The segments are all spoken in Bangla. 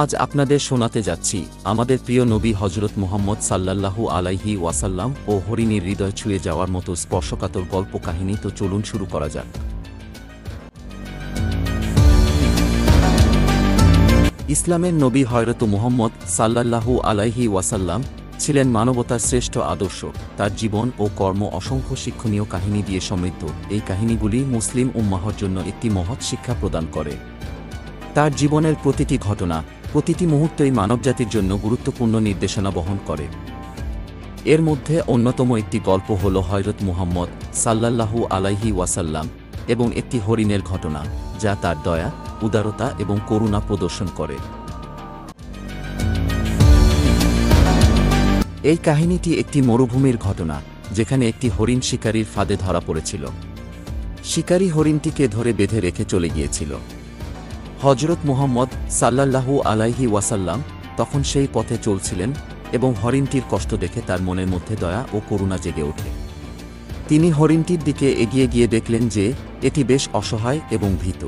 আজ আপনাদের শোনাতে যাচ্ছি আমাদের প্রিয় নবী হযরত মুহাম্মদ সাল্লাল্লাহু আলাইহি ওয়াসাল্লাম ও হরিণীর হৃদয় ছুঁয়ে যাওয়ার মতো স্পর্শকাতর গল্প কাহিনী। তো চলুন শুরু করা যাক। ইসলামের নবী হযরত মুহাম্মদ সাল্লাল্লাহু আলাইহি ওয়াসাল্লাম ছিলেন মানবতার শ্রেষ্ঠ আদর্শ। তার জীবন ও কর্ম অসংখ্য শিক্ষণীয় কাহিনী দিয়ে সমৃদ্ধ। এই কাহিনীগুলি মুসলিম উম্মাহর জন্য একটি মহৎ শিক্ষা প্রদান করে। তার জীবনের প্রতিটি ঘটনা, প্রতিটি মুহূর্তই মানবজাতির জন্য গুরুত্বপূর্ণ নির্দেশনা বহন করে। এর মধ্যে অন্যতম একটি গল্প হল হযরত মুহাম্মদ সাল্লাল্লাহু আলাইহি ওয়াসাল্লাম এবং একটি হরিণের ঘটনা, যা তার দয়া, উদারতা এবং করুণা প্রদর্শন করে। এই কাহিনীটি একটি মরুভূমির ঘটনা, যেখানে একটি হরিণ শিকারীর ফাঁদে ধরা পড়েছিল। শিকারী হরিণটিকে ধরে বেঁধে রেখে চলে গিয়েছিল। হযরত মুহাম্মদ সাল্লাল্লাহু আলাইহি ওয়াসাল্লাম তখন সেই পথে চলছিলেন এবং হরিণটির কষ্ট দেখে তার মনের মধ্যে দয়া ও করুণা জেগে ওঠে। তিনি হরিণটির দিকে এগিয়ে গিয়ে দেখলেন যে এটি বেশ অসহায় এবং ভীত।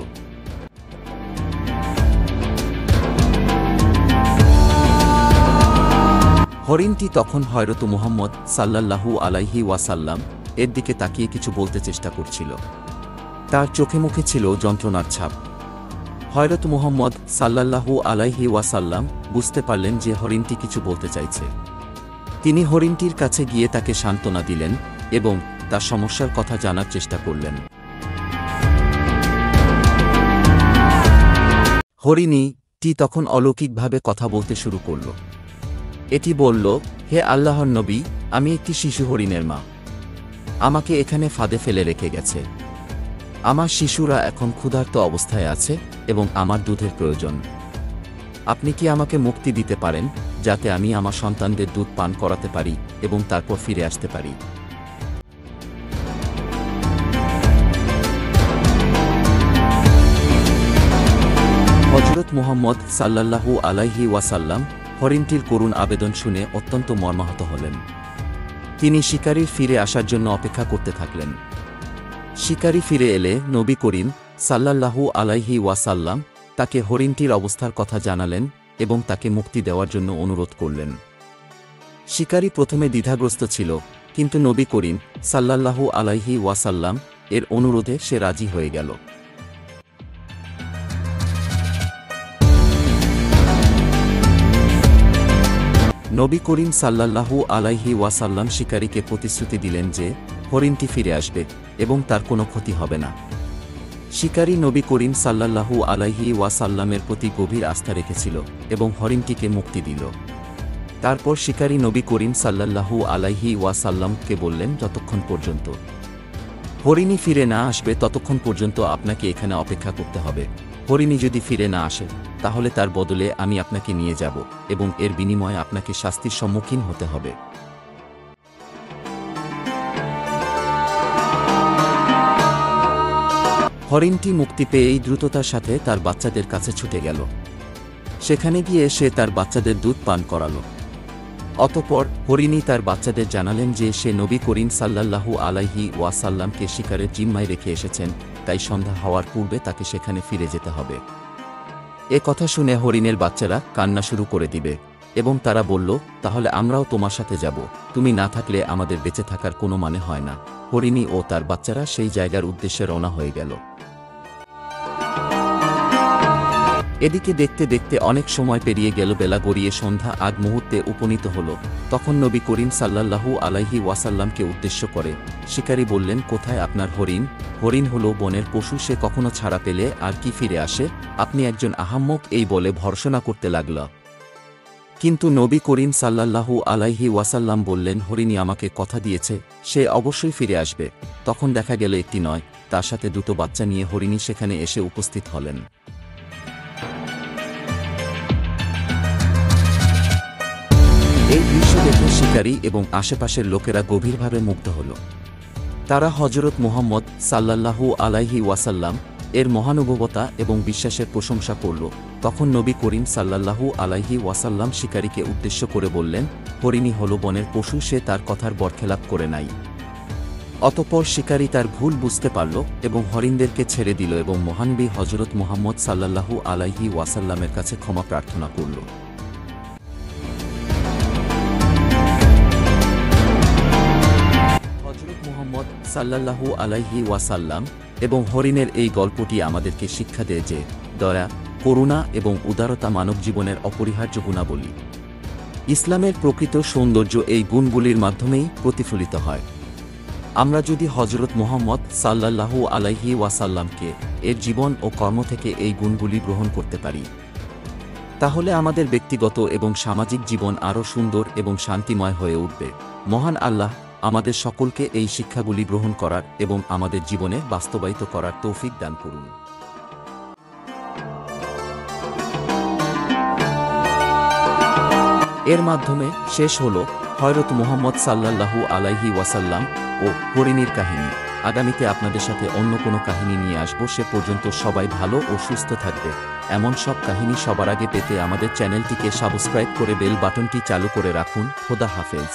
হরিণটি তখন হযরত মুহাম্মদ সাল্লাল্লাহু আলাইহি ওয়াসাল্লাম এর দিকে তাকিয়ে কিছু বলতে চেষ্টা করছিল। তার চোখে মুখে ছিল যন্ত্রণার ছাপ। হযরত মুহাম্মদ সাল্লাল্লাহু আলাইহি ওয়াসাল্লাম বুঝতে পারলেন যে হরিণটি কিছু বলতে চাইছে। তিনি হরিণটির কাছে গিয়ে তাকে সান্ত্বনা দিলেন এবং তার সমস্যার কথা জানার চেষ্টা করলেন। হরিণীটি তখন অলৌকিকভাবে কথা বলতে শুরু করল। এটি বলল, হে আল্লাহর নবী, আমি একটি শিশু হরিণের মা। আমাকে এখানে ফাঁদে ফেলে রেখে গেছে। আমার শিশুরা এখন ক্ষুধার্ত অবস্থায় আছে এবং আমার দুধের প্রয়োজন। আপনি কি আমাকে মুক্তি দিতে পারেন, যাতে আমি আমার সন্তানদের দুধ পান করাতে পারি এবং তারপর ফিরে আসতে পারি? হযরত মুহাম্মদ সাল্লাল্লাহু আলাইহি ওয়াসাল্লাম হরিণটির করুণ আবেদন শুনে অত্যন্ত মর্মাহত হলেন। তিনি শিকারীর ফিরে আসার জন্য অপেক্ষা করতে থাকলেন। শিকারী ফিরে এলে নবী করিম সাল্লাল্লাহু আলাইহি ওয়াসাল্লাম তাকে হরিণটির অবস্থার কথা জানালেন এবং তাকে মুক্তি দেওয়ার জন্য অনুরোধ করলেন। শিকারী প্রথমে দ্বিধাগ্রস্ত ছিল, কিন্তু নবী করিম সাল্লাল্লাহু আলাইহি ওয়াসাল্লাম এর অনুরোধে সে রাজি হয়ে গেল। নবী করিম সাল্লাল্লাহু আলাইহি ওয়াসাল্লাম শিকারীকে প্রতিশ্রুতি দিলেন যে হরিণটি ফিরে আসবে এবং তার কোনো ক্ষতি হবে না। শিকারী নবী করিম সাল্লাল্লাহু আলাইহি ওয়াসাল্লামের প্রতি গভীর আস্থা রেখেছিল এবং হরিণটিকে মুক্তি দিল। তারপর শিকারী নবী করিম সাল্লাল্লাহু আলাইহি ওয়াসাল্লামকে বললেন, যতক্ষণ পর্যন্ত হরিণী ফিরে না আসবে ততক্ষণ পর্যন্ত আপনাকে এখানে অপেক্ষা করতে হবে। হরিণী যদি ফিরে না আসে, তাহলে তার বদলে আমি আপনাকে নিয়ে যাব এবং এর বিনিময়ে আপনাকে শাস্তির সম্মুখীন হতে হবে। হরিণটি মুক্তি পেয়েই দ্রুততার সাথে তার বাচ্চাদের কাছে ছুটে গেল। সেখানে গিয়ে সে তার বাচ্চাদের দুধ পান করালো। অতঃপর হরিণী তার বাচ্চাদের জানালেন যে সে নবী করিম সাল্লাল্লাহু আলাইহি ওয়াসাল্লামকে শিকারের জিম্মায় রেখে এসেছেন, তাই সন্ধ্যা হওয়ার পূর্বে তাকে সেখানে ফিরে যেতে হবে। এ কথা শুনে হরিণের বাচ্চারা কান্না শুরু করে দিবে এবং তারা বলল, তাহলে আমরাও তোমার সাথে যাব, তুমি না থাকলে আমাদের বেঁচে থাকার কোনো মানে হয় না। হরিণী ও তার বাচ্চারা সেই জায়গার উদ্দেশ্যে রওনা হয়ে গেল। এদিকে দেখতে দেখতে অনেক সময় পেরিয়ে গেল। বেলা গড়িয়ে সন্ধ্যা আগ মুহূর্তে উপনীত হল। তখন নবী করিম সাল্লাল্লাহু আলাইহি ওয়াসাল্লামকে উদ্দেশ্য করে শিকারী বললেন, কোথায় আপনার হরিণ? হরিণ হলো বনের পশু, সে কখনো ছাড়া পেলে আর কি ফিরে আসে? আপনি একজন আহাম্মক, এই বলে ভর্ৎসনা করতে লাগল। কিন্তু নবী করিম সাল্লাল্লাহু আলাইহি ওয়াসাল্লাম বললেন, হরিণী আমাকে কথা দিয়েছে, সে অবশ্যই ফিরে আসবে। তখন দেখা গেল একটি নয়, তার সাথে দুটো বাচ্চা নিয়ে হরিণী সেখানে এসে উপস্থিত হলেন। এই দৃশ্য দেখে শিকারী এবং আশেপাশের লোকেরা গভীরভাবে মুগ্ধ হল। তারা হযরত মুহাম্মদ সাল্লাল্লাহু আলাইহি ওয়াসাল্লাম এর মহানুভবতা এবং বিশ্বাসের প্রশংসা করল। তখন নবী করিম সাল্লাল্লাহু আলাইহি ওয়াসাল্লাম শিকারীকে উদ্দেশ্য করে বললেন, হরিণী হল বনের পশু, সে তার কথার বরখেলাপ করে নাই। অতঃপর শিকারী তার ভুল বুঝতে পারল এবং হরিণদেরকে ছেড়ে দিল এবং মহানবী হযরত মুহাম্মদ সাল্লাল্লাহু আলাইহি ওয়াসাল্লামের কাছে ক্ষমা প্রার্থনা করল। হযরত মুহাম্মদ সাল্লাল্লাহু আলাইহি ওয়াসাল্লাম এবং হরিণের এই গল্পটি আমাদেরকে শিক্ষা দেয় যে দয়া, করুণা এবং উদারতা মানবজীবনের অপরিহার্য গুণাবলী। ইসলামের প্রকৃত সৌন্দর্য এই গুণগুলির মাধ্যমেই প্রতিফলিত হয়। আমরা যদি হযরত মুহাম্মদ সাল্লাল্লাহু আলাইহি ওয়াসাল্লামকে এর জীবন ও কর্ম থেকে এই গুণগুলি গ্রহণ করতে পারি, তাহলে আমাদের ব্যক্তিগত এবং সামাজিক জীবন আরও সুন্দর এবং শান্তিময় হয়ে উঠবে। মহান আল্লাহ আমাদের সকলকে এই শিক্ষাগুলি গ্রহণ করার এবং আমাদের জীবনে বাস্তবায়িত করার তৌফিক দান করুন। এর মাধ্যমে শেষ হল হযরত মুহাম্মদ সাল্লাল্লাহু আলাইহি ওয়াসাল্লাম ও হরিণীর কাহিনী। আগামীতে আপনাদের সাথে অন্য কোনো কাহিনী নিয়ে আসব। সে পর্যন্ত সবাই ভালো ও সুস্থ থাকবে। এমন সব কাহিনী সবার আগে পেতে আমাদের চ্যানেলটিকে সাবস্ক্রাইব করে বেল বাটনটি চালু করে রাখুন। খোদা হাফেজ।